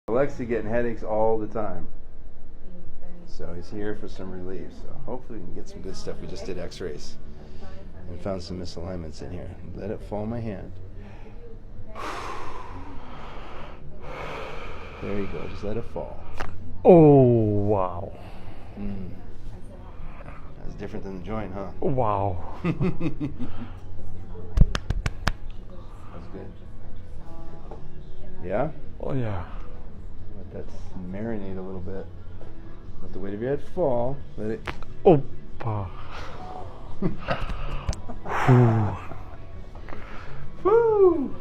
Alexi getting headaches all the time. So he's here for some relief. So hopefully we can get some good stuff. We just did x-rays and found some misalignments in here. Let it fall in my hand. There you go. Just let it fall. Oh, wow. That's different than the joint, huh? Wow. That's good. Yeah? Oh, yeah. Let that marinate a little bit. Let the weight of your head fall. Let it. Opa. Woo!